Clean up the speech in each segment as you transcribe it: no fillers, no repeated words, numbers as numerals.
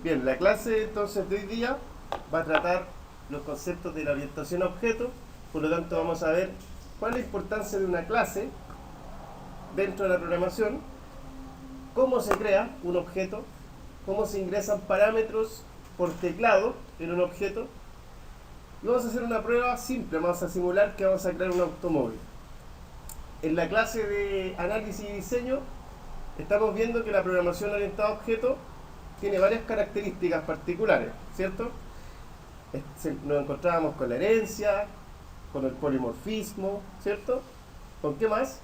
Bien, la clase entonces de hoy día va a tratar los conceptos de la orientación a objetos, por lo tanto vamos a ver cuál es la importancia de una clase dentro de la programación, cómo se crea un objeto, cómo se ingresan parámetros por teclado en un objeto, y vamos a hacer una prueba simple, vamos a simular que vamos a crear un automóvil. En la clase de análisis y diseño estamos viendo que la programación orientada a objetos tiene varias características particulares, ¿cierto? Nos encontrábamos con la herencia, con el polimorfismo, ¿cierto? ¿Con qué más?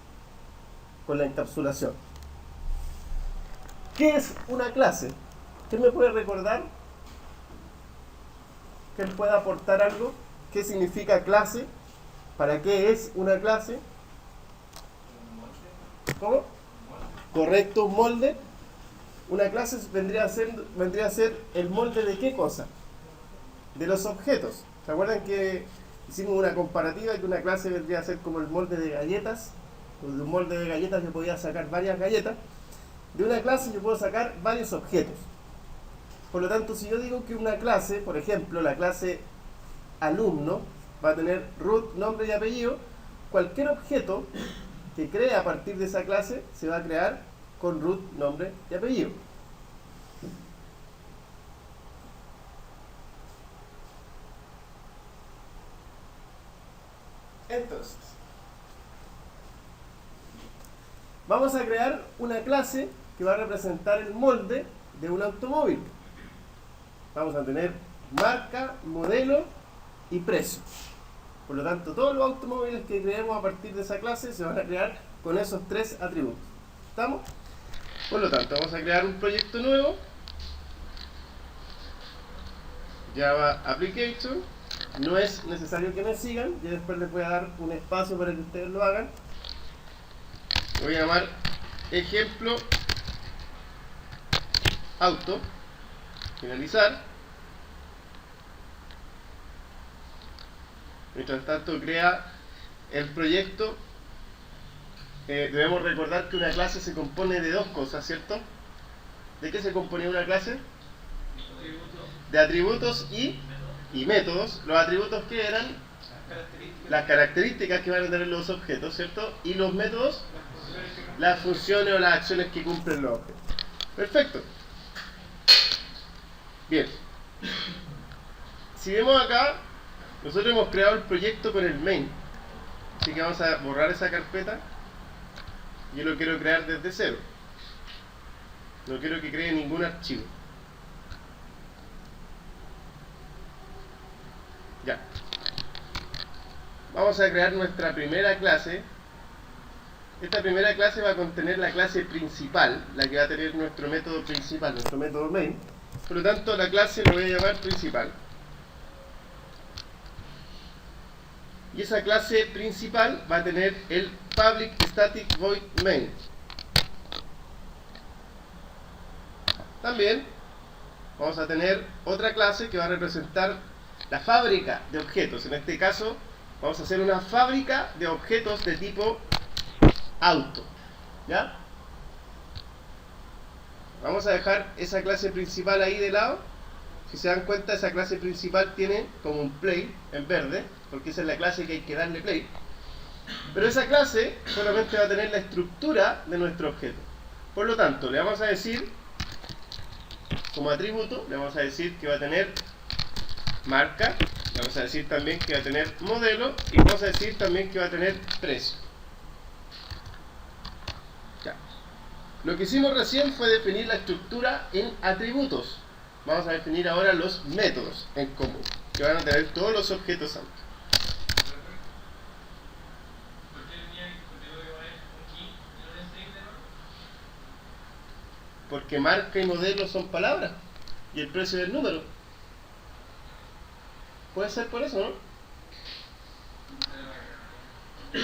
Con la encapsulación. ¿Qué es una clase? ¿Quién me puede recordar? ¿Quién puede aportar algo? ¿Qué significa clase? ¿Para qué es una clase? ¿Cómo? Correcto, un molde. Una clase vendría a ser el molde de qué cosa? De los objetos. ¿Se acuerdan que hicimos una comparativa que una clase vendría a ser como el molde de galletas? De un molde de galletas yo podía sacar varias galletas. De una clase yo puedo sacar varios objetos. Por lo tanto, si yo digo que una clase, por ejemplo, la clase alumno, va a tener root, nombre y apellido, cualquier objeto que crea a partir de esa clase se va a crear con root, nombre y apellido. Entonces, vamos a crear una clase que va a representar el molde de un automóvil. Vamos a tener marca, modelo y precio. Por lo tanto, todos los automóviles que creemos a partir de esa clase se van a crear con esos tres atributos. ¿Estamos? Por lo tanto, vamos a crear un proyecto nuevo. Java Application. No es necesario que me sigan. Yo después les voy a dar un espacio para que ustedes lo hagan. Lo voy a llamar ejemplo auto. Finalizar. Mientras tanto crea el proyecto. Debemos recordar que una clase se compone de dos cosas, ¿cierto? ¿De qué se compone una clase? De atributos y métodos. Los atributos que eran las características que van a tener los objetos, ¿cierto? Y los métodos, las funciones o las acciones que cumplen los objetos. Perfecto. Bien. Si vemos acá, nosotros hemos creado el proyecto con el main. Así que vamos a borrar esa carpeta. Yo lo quiero crear desde cero. No quiero que cree ningún archivo. Ya. Vamos a crear nuestra primera clase. Esta primera clase va a contener la clase principal, la que va a tener nuestro método principal, nuestro método main. Por lo tanto, la clase la voy a llamar principal. Y esa clase principal va a tener el public static void main. También vamos a tener otra clase que va a representar la fábrica de objetos. En este caso vamos a hacer una fábrica de objetos de tipo auto. ¿Ya? Vamos a dejar esa clase principal ahí de lado. Si se dan cuenta, esa clase principal tiene como un play en verde, porque esa es la clase que hay que darle play. Pero esa clase solamente va a tener la estructura de nuestro objeto. Por lo tanto, le vamos a decir, como atributo, le vamos a decir que va a tener marca, le vamos a decir también que va a tener modelo y vamos a decir también que va a tener precio. Ya. Lo que hicimos recién fue definir la estructura en atributos. Vamos a definir ahora los métodos en común, que van a tener todos los objetos auto. Porque marca y modelo son palabras y el precio es el número. Puede ser por eso, ¿no?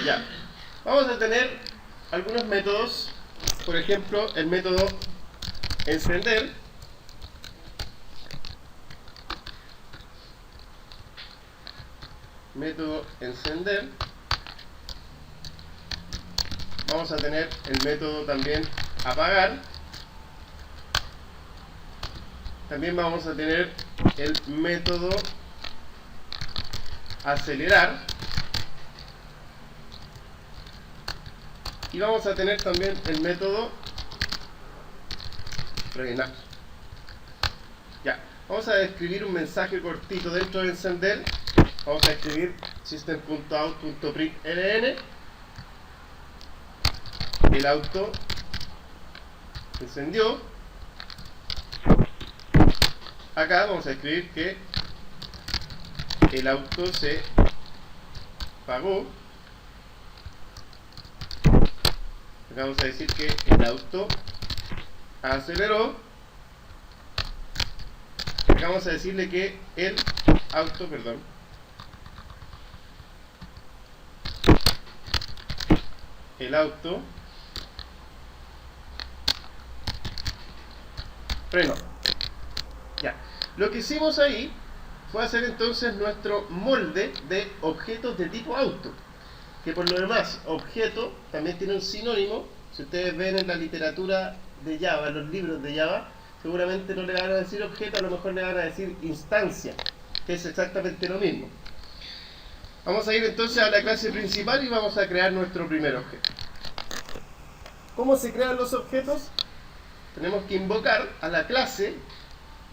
Ya. Vamos a tener algunos métodos. Por ejemplo, el método encender. Método encender. Vamos a tener el método también apagar. también vamos a tener el método acelerar y vamos a tener también el método frenar. Ya, vamos a escribir un mensaje cortito dentro de encender. Vamos a escribir system.out.println. El auto encendió. Acá vamos a escribir que el auto se apagó. Acá vamos a decir que el auto aceleró. Acá vamos a decirle que el auto, el auto frenó. Ya. Lo que hicimos ahí fue hacer entonces nuestro molde de objetos de tipo auto. Que por lo demás, objeto también tiene un sinónimo. Si ustedes ven en la literatura de Java, en los libros de Java, seguramente no le van a decir objeto, a lo mejor le van a decir instancia, que es exactamente lo mismo. Vamos a ir entonces a la clase principal y vamos a crear nuestro primer objeto. ¿Cómo se crean los objetos? Tenemos que invocar a la clase,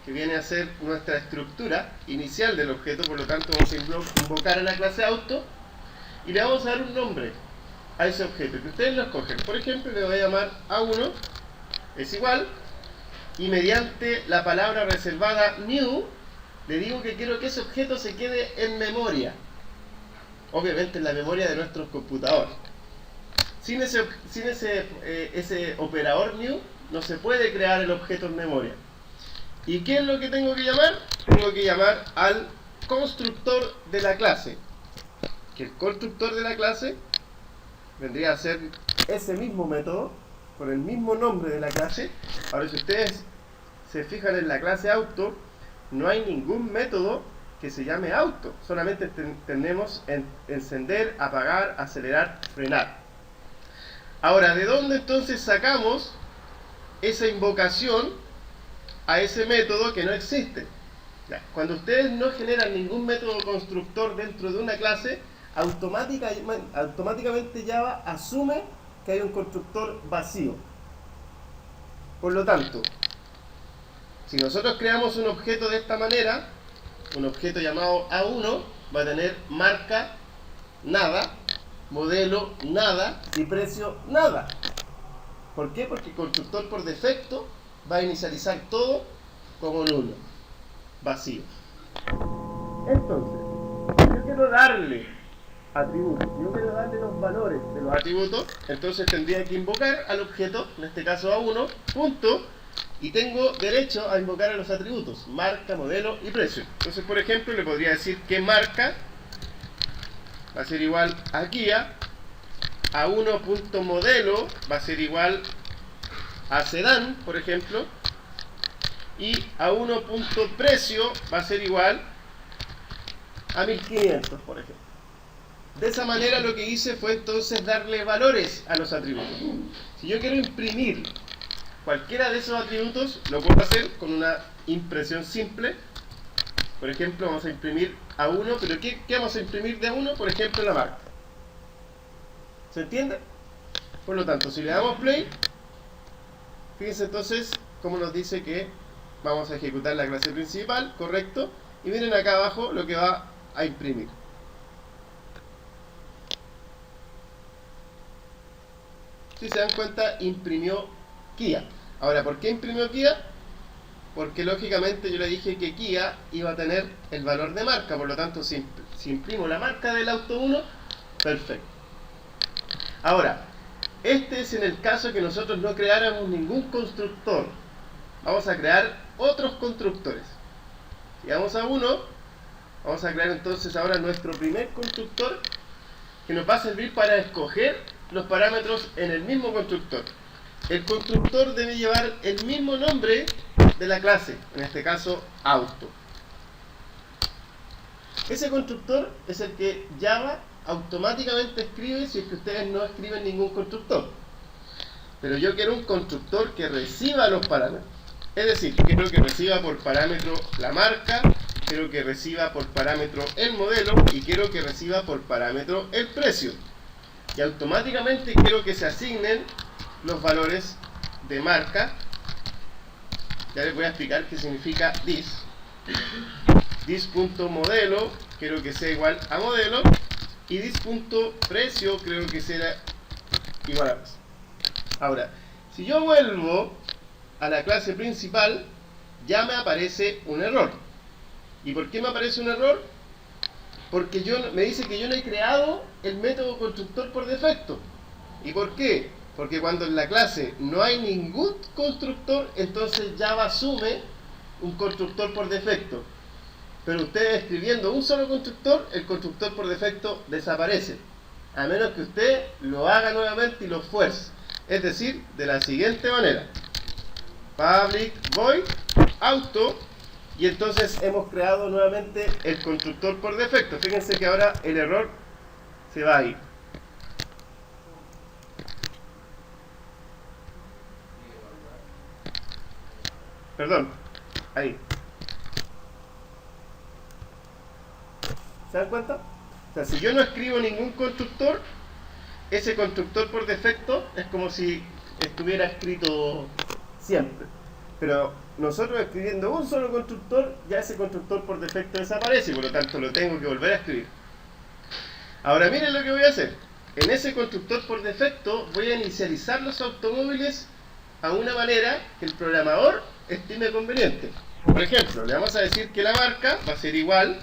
que viene a ser nuestra estructura inicial del objeto, por lo tanto vamos a invocar a la clase auto y le vamos a dar un nombre a ese objeto, que ustedes lo escogen. Por ejemplo, le voy a llamar A1 es igual, y mediante la palabra reservada new, le digo que quiero que ese objeto se quede en memoria. Obviamente en la memoria de nuestros computadores. Sin ese operador new, no se puede crear el objeto en memoria. ¿Y qué es lo que tengo que llamar? Tengo que llamar al constructor de la clase. Que el constructor de la clase vendría a ser ese mismo método, con el mismo nombre de la clase. Ahora, si ustedes se fijan en la clase auto, no hay ningún método que se llame auto. Solamente tenemos encender, apagar, acelerar, frenar. Ahora, ¿de dónde entonces sacamos esa invocación a ese método que no existe? Ya, cuando ustedes no generan ningún método constructor dentro de una clase, automáticamente Java asume que hay un constructor vacío. Por lo tanto, si nosotros creamos un objeto de esta manera, un objeto llamado A1 va a tener marca nada, modelo nada y precio nada. ¿Por qué? Porque el constructor por defecto va a inicializar todo como nulo, vacío. Entonces, yo quiero darle atributos, yo quiero darle los valores de los atributos, entonces tendría que invocar al objeto, en este caso A1, punto, y tengo derecho a invocar a los atributos, marca, modelo y precio. Entonces, por ejemplo, le podría decir que marca va a ser igual a Kia, A1.modelo va a ser igual a sedán, por ejemplo, y A1.precio va a ser igual a 1500, por ejemplo. De esa manera lo que hice fue entonces darle valores a los atributos. Si yo quiero imprimir cualquiera de esos atributos, lo puedo hacer con una impresión simple. Por ejemplo, vamos a imprimir A1, pero ¿qué vamos a imprimir de A1? Por ejemplo, la marca. ¿Se entiende? Por lo tanto, si le damos play, fíjense entonces cómo nos dice que vamos a ejecutar la clase principal, correcto, y miren acá abajo lo que va a imprimir. Si se dan cuenta, imprimió Kia. Ahora, ¿por qué imprimió Kia? Porque lógicamente yo le dije que Kia iba a tener el valor de marca, por lo tanto si imprimo la marca del auto 1, perfecto. Ahora, este es en el caso que nosotros no creáramos ningún constructor. Vamos a crear otros constructores. Si vamos a uno, vamos a crear entonces ahora nuestro primer constructor, que nos va a servir para escoger los parámetros en el mismo constructor. El constructor debe llevar el mismo nombre de la clase, en este caso auto. Ese constructor es el que Java automáticamente escribe si es que ustedes no escriben ningún constructor. Pero yo quiero un constructor que reciba los parámetros. Es decir, quiero que reciba por parámetro la marca, quiero que reciba por parámetro el modelo y quiero que reciba por parámetro el precio. Y automáticamente quiero que se asignen los valores de marca. Ya les voy a explicar qué significa this. This.modelo quiero que sea igual a modelo y this.precio creo que será igual a precio. Ahora, si yo vuelvo a la clase principal, ya me aparece un error. ¿Y por qué me aparece un error? Porque me dice que yo no he creado el método constructor por defecto. ¿Y por qué? Porque cuando en la clase no hay ningún constructor, entonces Java asume un constructor por defecto. Pero ustedes escribiendo un solo constructor, el constructor por defecto desaparece. A menos que usted lo haga nuevamente y lo fuerce. Es decir, de la siguiente manera. Public void auto, y entonces hemos creado nuevamente el constructor por defecto. Fíjense que ahora el error se va a ir. Perdón, ahí. ¿Se dan cuenta? O sea, si yo no escribo ningún constructor, ese constructor por defecto es como si estuviera escrito siempre. Pero nosotros escribiendo un solo constructor, ya ese constructor por defecto desaparece y por lo tanto lo tengo que volver a escribir. Ahora miren lo que voy a hacer. En ese constructor por defecto voy a inicializar los automóviles a una manera que el programador estime conveniente. Por ejemplo, le vamos a decir que la marca va a ser igual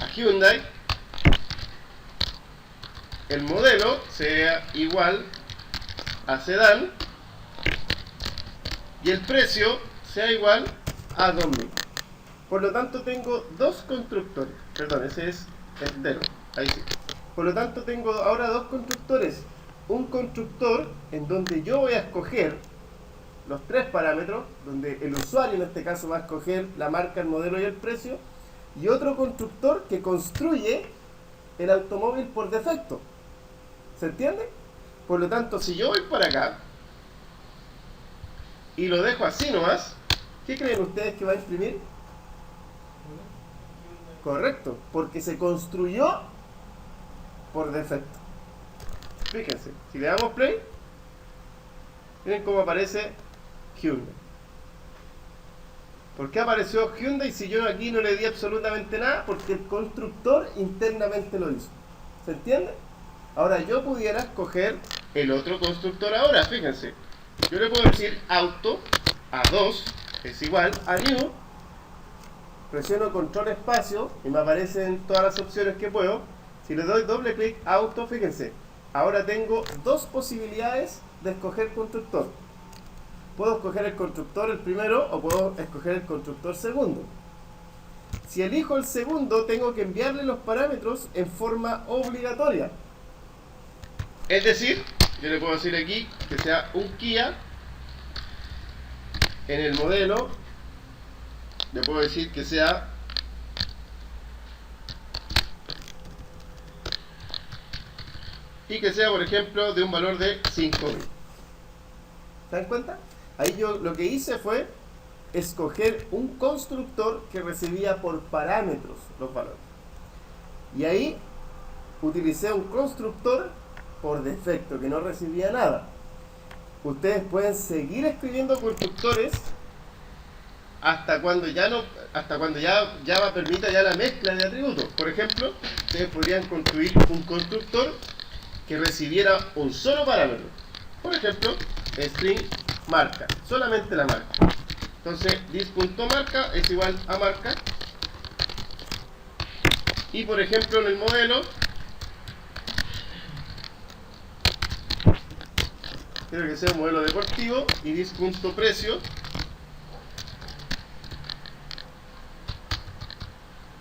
a Hyundai, el modelo sea igual a sedán y el precio sea igual a 2000. Por lo tanto tengo dos constructores. Perdón, ese es entero. Ahí sí. Por lo tanto tengo ahora dos constructores. Un constructor en donde yo voy a escoger los tres parámetros, donde el usuario en este caso va a escoger la marca, el modelo y el precio, y otro constructor que construye el automóvil por defecto. ¿Se entiende? Por lo tanto, si yo voy para acá y lo dejo así nomás, ¿qué creen ustedes que va a imprimir? Correcto, porque se construyó por defecto. Fíjense, si le damos play, miren cómo aparece Hyundai. ¿Por qué apareció Hyundai si yo aquí no le di absolutamente nada? Porque el constructor internamente lo hizo. ¿Se entiende? Ahora yo pudiera escoger el otro constructor ahora, fíjense. Yo le puedo decir auto A2 es igual a new. Presiono control espacio y me aparecen todas las opciones que puedo. Si le doy doble clic auto, fíjense. Ahora tengo dos posibilidades de escoger constructor. Puedo escoger el constructor el primero o puedo escoger el constructor segundo. Si elijo el segundo, tengo que enviarle los parámetros en forma obligatoria. Es decir, yo le puedo decir aquí que sea un Kia. En el modelo le puedo decir que sea y que sea, por ejemplo, de un valor de 5000. ¿Se dan cuenta? Ahí yo lo que hice fue escoger un constructor que recibía por parámetros los valores. Y ahí utilicé un constructor por defecto que no recibía nada. Ustedes pueden seguir escribiendo constructores hasta cuando ya Java permita ya la mezcla de atributos. Por ejemplo, ustedes podrían construir un constructor que recibiera un solo parámetro. Por ejemplo, string marca, solamente la marca. Entonces, this.marca es igual a marca. Y por ejemplo, en el modelo, quiero que sea un modelo deportivo y this.precio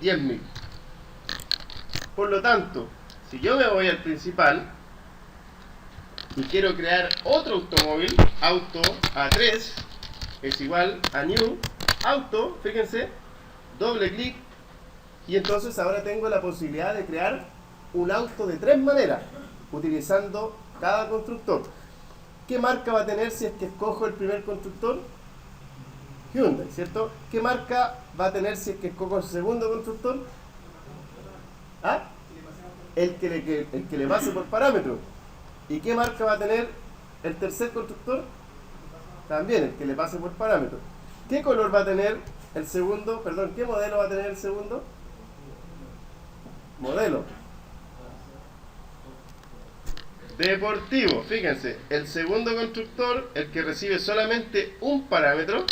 10.000. Por lo tanto, si yo me voy al principal y quiero crear otro automóvil, auto A3 es igual a new auto, fíjense, doble clic y entonces ahora tengo la posibilidad de crear un auto de tres maneras utilizando cada constructor. ¿Qué marca va a tener si es que escojo el primer constructor? Hyundai, ¿cierto? ¿Qué marca va a tener si es que escojo el segundo constructor? ¿Ah? El que le pase por parámetro. ¿Y qué marca va a tener el tercer constructor? También el que le pase por parámetro. ¿Qué color va a tener el segundo? Perdón, ¿qué modelo va a tener el segundo? Modelo deportivo. Fíjense, el segundo constructor, el que recibe solamente un parámetro,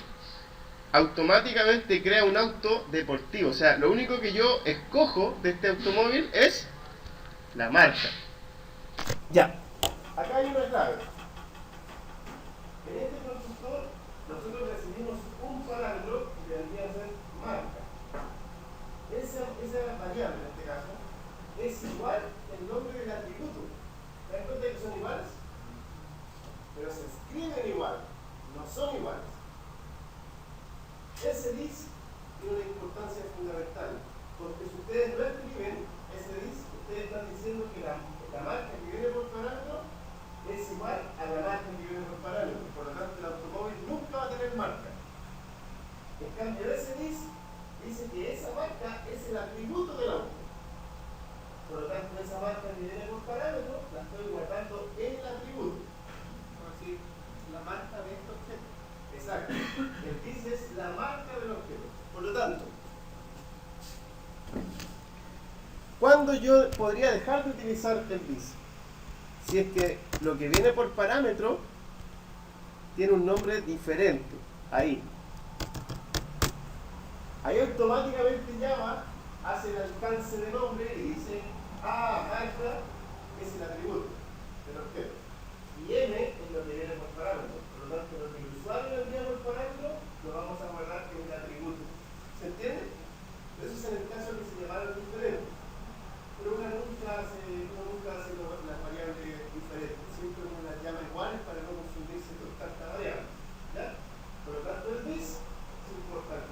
automáticamente crea un auto deportivo. O sea, lo único que yo escojo de este automóvil es la marca. Ya. Acá hay una clave. En este constructor nosotros recibimos un parámetro que vendría a ser marca. Esa variable en este caso es igual el nombre del atributo. ¿Se dan cuenta que son iguales? Pero se escriben igual, no son iguales. Ese dis tiene una importancia fundamental, porque si ustedes no escriben ese dis, ustedes están diciendo que la marca que viene por parámetro es igual a la marca que viene por parámetro. Por lo tanto, el automóvil nunca va a tener marca. En cambio, ese dis dice que esa marca es el atributo del auto. Por lo tanto, esa marca que viene por parámetro la estoy guardando en el atributo. Como decir, la marca de este objeto. Exacto. El dis es la marca del objeto. Por lo tanto, ¿cuándo yo podría dejar de utilizar el dis? Si es que lo que viene por parámetro tiene un nombre diferente. Ahí automáticamente llama, hace el alcance de nombre y dice, marca es el atributo del objeto. Y m es lo que viene por parámetro. Por lo tanto, lo que el usuario le envía por parámetro, lo vamos a guardar en el atributo. ¿Se entiende? Eso es en el caso que se llamaron diferentes. Pero uno nunca hace las variables diferentes. Siempre uno las llama iguales para no confundirse con tanta variable. ¿Ya? Por lo tanto, el dis es importante.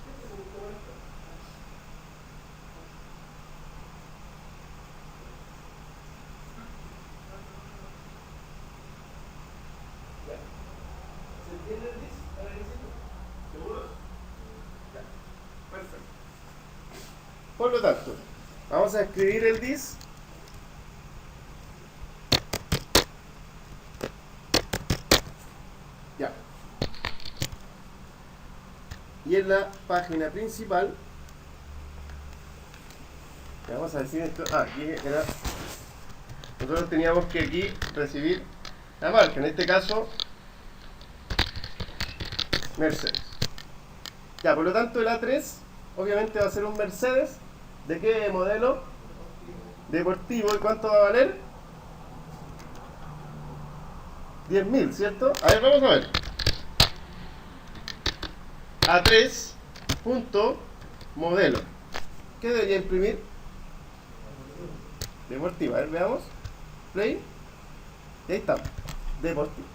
Este es un instrumento. ¿Ya? ¿Se entiende el dis? ¿Para qué sirve? ¿Seguros? Ya. Perfecto. Por lo tanto, vamos a escribir el dis. Ya. Y en la página principal, vamos a decir esto. Aquí era. Nosotros teníamos que aquí recibir la marca. En este caso, Mercedes. Ya, por lo tanto, el A3 obviamente va a ser un Mercedes. ¿De qué modelo? Deportivo. ¿Y cuánto va a valer? 10.000, ¿cierto? A ver, vamos a ver. A3 punto modelo. ¿Qué debería imprimir? Deportivo. A ver, veamos. Play. Y ahí está. Deportivo.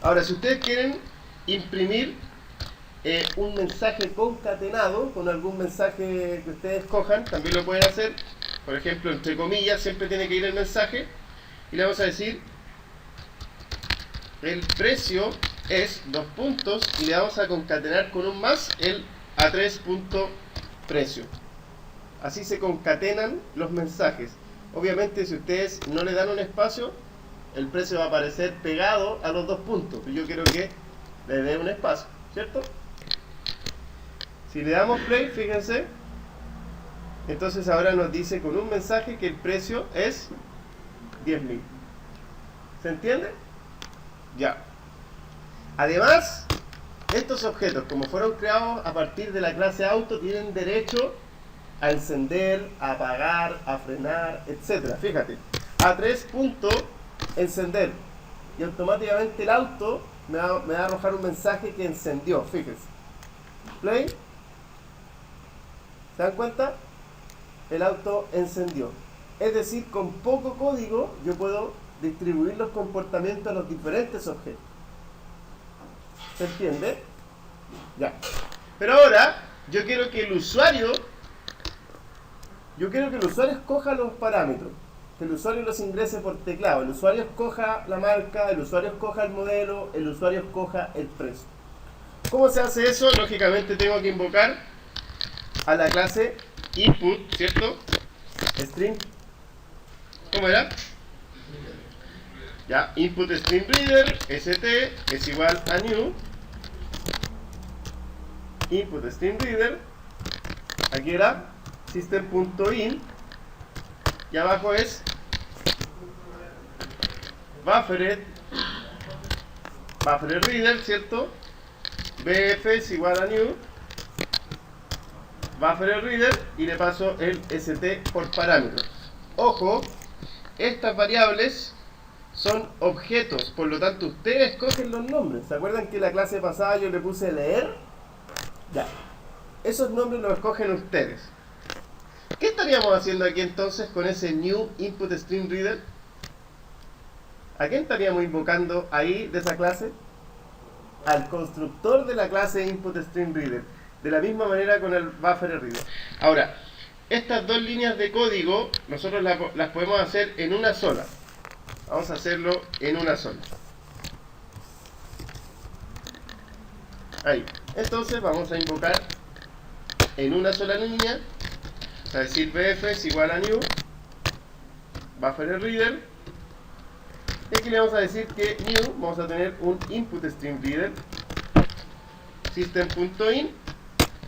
Ahora, si ustedes quieren imprimir un mensaje concatenado con algún mensaje que ustedes escojan, también lo pueden hacer. Por ejemplo, entre comillas, siempre tiene que ir el mensaje. Y le vamos a decir: el precio es 2 puntos, y le vamos a concatenar con un más el A3 punto precio. Así se concatenan los mensajes. Obviamente, si ustedes no le dan un espacio, el precio va a aparecer pegado a los 2 puntos. Yo quiero que le dé un espacio, ¿cierto? Si le damos play, fíjense, entonces ahora nos dice con un mensaje que el precio es 10.000. ¿Se entiende? Ya. Además, estos objetos, como fueron creados a partir de la clase auto, tienen derecho a encender, a apagar, a frenar, etc. Fíjate, A3 punto encender, y automáticamente el auto me va a arrojar un mensaje que encendió. Fíjense. Play. ¿Se dan cuenta? El auto encendió. Es decir, con poco código yo puedo distribuir los comportamientos a los diferentes objetos. ¿Se entiende? Ya. Pero ahora yo quiero que el usuario escoja los parámetros. que el usuario los ingrese por teclado. El usuario escoja la marca, el usuario escoja el modelo, el usuario escoja el precio. ¿Cómo se hace eso? Lógicamente tengo que invocar a la clase input, ¿cierto? String. ¿Cómo era? Ya, input string reader, st es igual a new input string reader. Aquí era system.in y abajo es buffered reader, ¿cierto? bf es igual a new buffered reader y le paso el st por parámetro. Ojo, estas variables son objetos, por lo tanto ustedes escogen los nombres. ¿Se acuerdan que la clase pasada yo le puse leer? Ya, esos nombres los escogen ustedes. ¿Qué estaríamos haciendo aquí entonces con ese new input string reader? ¿A quién estaríamos invocando ahí de esa clase? Al constructor de la clase input string reader, de la misma manera con el buffer reader. Ahora, estas dos líneas de código nosotros las podemos hacer en una sola. Vamos a hacerlo en una sola. Ahí. Entonces vamos a invocar en una sola línea, a decir bf es igual a new buffer reader. Y aquí le vamos a decir que new vamos a tener un input string reader system.in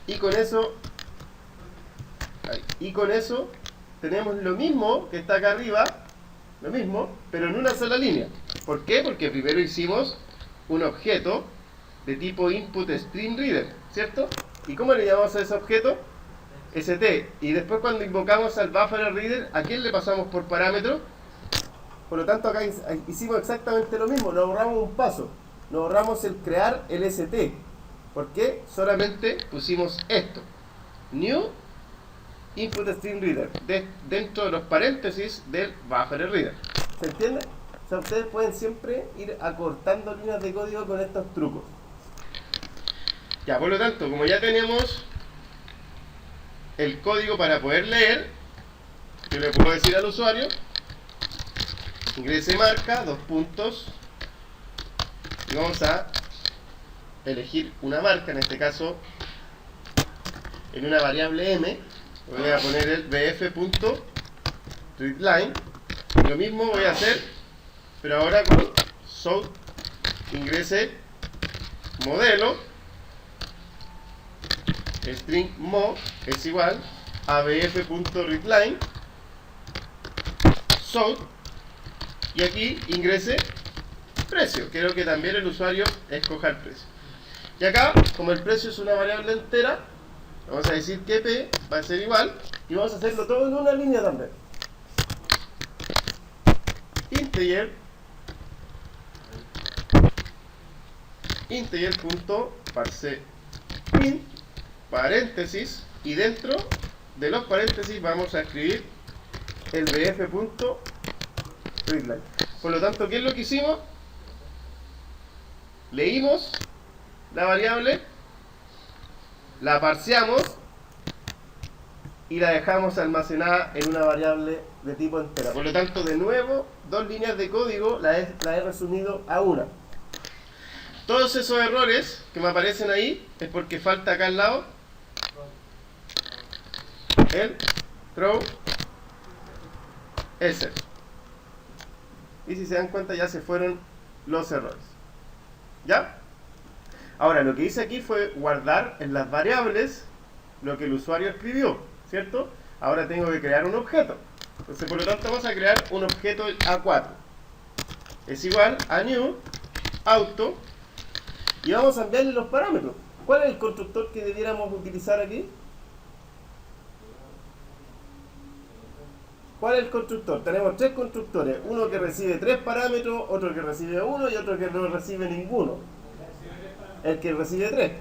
y con eso tenemos lo mismo que está acá arriba, lo mismo, pero en una sola línea. ¿Por qué? Porque primero hicimos un objeto de tipo input string reader, ¿cierto? ¿Y cómo le llamamos a ese objeto? st. Y después cuando invocamos al buffer reader, ¿a quién le pasamos por parámetro? Por lo tanto acá hicimos exactamente lo mismo, nos ahorramos un paso, nos ahorramos el crear el st. ¿Por qué? Solamente pusimos esto, new input string reader, dentro de los paréntesis del buffer reader. ¿Se entiende? O sea, ustedes pueden siempre ir acortando líneas de código con estos trucos. Ya, por lo tanto, como ya tenemos el código para poder leer, yo le puedo decir al usuario ingrese marca, dos puntos, y vamos a elegir una marca, en este caso en una variable m, voy a poner el bf.readline. Lo mismo voy a hacer, pero ahora con south ingrese modelo string mo es igual a bf.readline south y aquí ingrese precio. Quiero que también el usuario escoja el precio. Y acá, como el precio es una variable entera, vamos a decir que p va a ser igual y vamos a hacerlo todo en una línea también. integer.parseInt paréntesis y dentro de los paréntesis vamos a escribir el bf.readline. Por lo tanto, ¿qué es lo que hicimos? Leímos la variable, la parseamos y la dejamos almacenada en una variable de tipo entera. Por lo tanto, de nuevo, dos líneas de código la he resumido a una. Todos esos errores que me aparecen ahí es porque falta acá al lado el throw else. Y si se dan cuenta ya se fueron los errores. ¿Ya? Ahora lo que hice aquí fue guardar en las variables lo que el usuario escribió, ¿cierto? Ahora tengo que crear un objeto. Entonces por lo tanto vamos a crear un objeto A4. Es igual a new auto y vamos a enviarle los parámetros. ¿Cuál es el constructor que debiéramos utilizar aquí? ¿Cuál es el constructor? Tenemos tres constructores, uno que recibe 3 parámetros, otro que recibe 1 y otro que no recibe ninguno. El que recibe 3.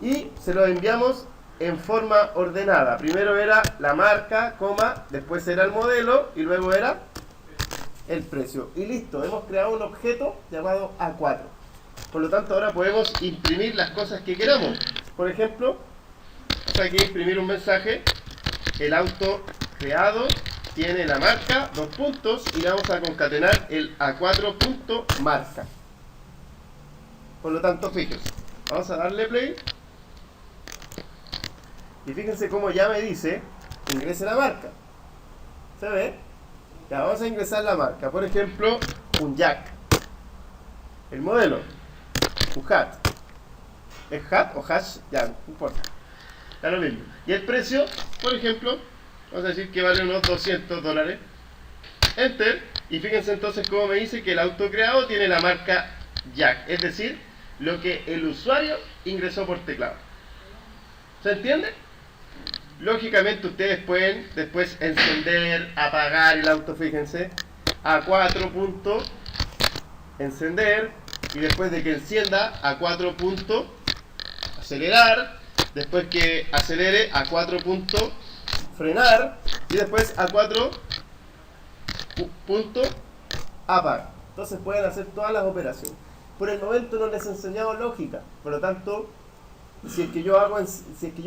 Y se lo enviamos en forma ordenada. Primero era la marca, coma, después era el modelo y luego era el precio. Y listo, hemos creado un objeto llamado A4. Por lo tanto, ahora podemos imprimir las cosas que queramos. Por ejemplo, vamos aquí a imprimir un mensaje, el auto creado tiene la marca, dos puntos, y le vamos a concatenar el A4.marca. Por lo tanto, fíjense, vamos a darle play. Y fíjense cómo ya me dice, ingrese la marca. ¿Se ve? Ya, vamos a ingresar la marca. Por ejemplo, un jack. El modelo, un hat. ¿Es hat o hash? Ya, no importa. Da lo mismo. Y el precio, por ejemplo, vamos a decir que vale unos $200. Enter. Y fíjense entonces cómo me dice que el auto creado tiene la marca jack. Es decir, lo que el usuario ingresó por teclado. ¿Se entiende? Lógicamente ustedes pueden después encender, apagar el auto, fíjense. A4 punto, encender. Y después de que encienda, A4 punto, acelerar. Después que acelere, A4 punto, frenar. Y después A4 punto, apagar. Entonces pueden hacer todas las operaciones. Por el momento no les he enseñado lógica. Por lo tanto, si es que yo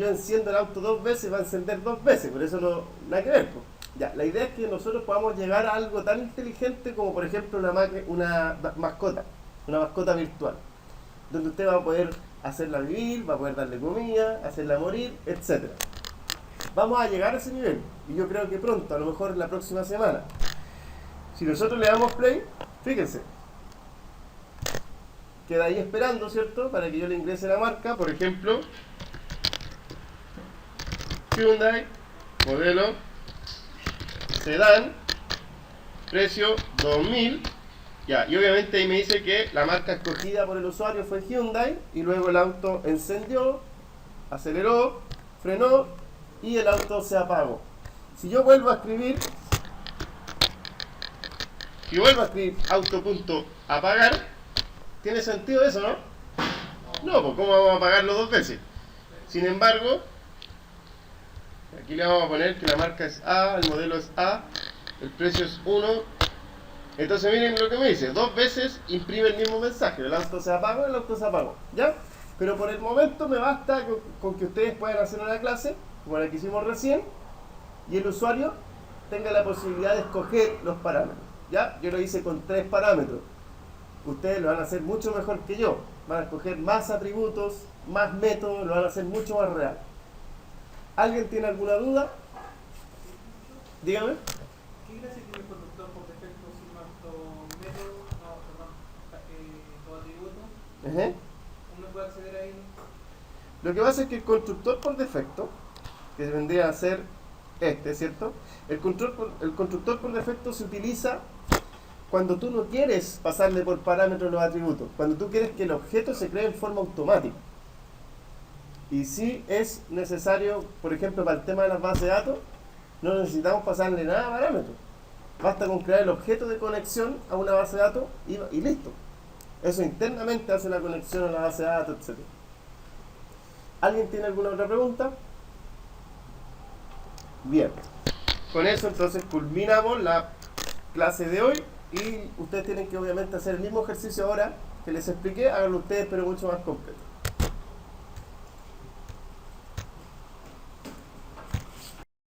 enciendo el auto 2 veces, va a encender 2 veces. Por eso no nada que ver. Ya, la idea es que nosotros podamos llegar a algo tan inteligente como, por ejemplo, una mascota virtual, donde usted va a poder hacerla vivir, va a poder darle comida, hacerla morir, etc. Vamos a llegar a ese nivel, y yo creo que pronto, a lo mejor en la próxima semana. Si nosotros le damos play, fíjense, queda ahí esperando, ¿cierto? Para que yo le ingrese la marca, por ejemplo, Hyundai, modelo, sedán, precio 2000. Ya, y obviamente ahí me dice que la marca escogida por el usuario fue Hyundai, y luego el auto encendió, aceleró, frenó y el auto se apagó. Si yo vuelvo a escribir auto.apagar, ¿tiene sentido eso, no? No, pues ¿cómo vamos a apagarlo 2 veces? Sin embargo, aquí le vamos a poner que la marca es A, el modelo es A, el precio es 1. Entonces miren lo que me dice, 2 veces imprime el mismo mensaje, el auto se apagó, el auto se apagó, ¿ya? Pero por el momento me basta con que ustedes puedan hacer una clase, como la que hicimos recién, y el usuario tenga la posibilidad de escoger los parámetros, ¿ya? Yo lo hice con 3 parámetros, ustedes lo van a hacer mucho mejor que yo, van a escoger más atributos, más métodos, lo van a hacer mucho más real. ¿Alguien tiene alguna duda? Dígame. ¿Qué gracia tiene el conductor por defecto sin nuestro método, o atributo? ¿Uno puede acceder ahí? Lo que pasa es que el constructor por defecto, que vendría a ser ¿cierto? El constructor por defecto se utiliza cuando tú no quieres pasarle por parámetros los atributos, cuando tú quieres que el objeto se cree en forma automática. Y si es necesario, por ejemplo, para el tema de las bases de datos, no necesitamos pasarle nada a parámetros. Basta con crear el objeto de conexión a una base de datos y listo. Eso internamente hace la conexión a la base de datos, etc. ¿Alguien tiene alguna otra pregunta? Bien. Con eso entonces culminamos la clase de hoy y ustedes tienen que obviamente hacer el mismo ejercicio ahora que les expliqué, háganlo ustedes pero mucho más completo.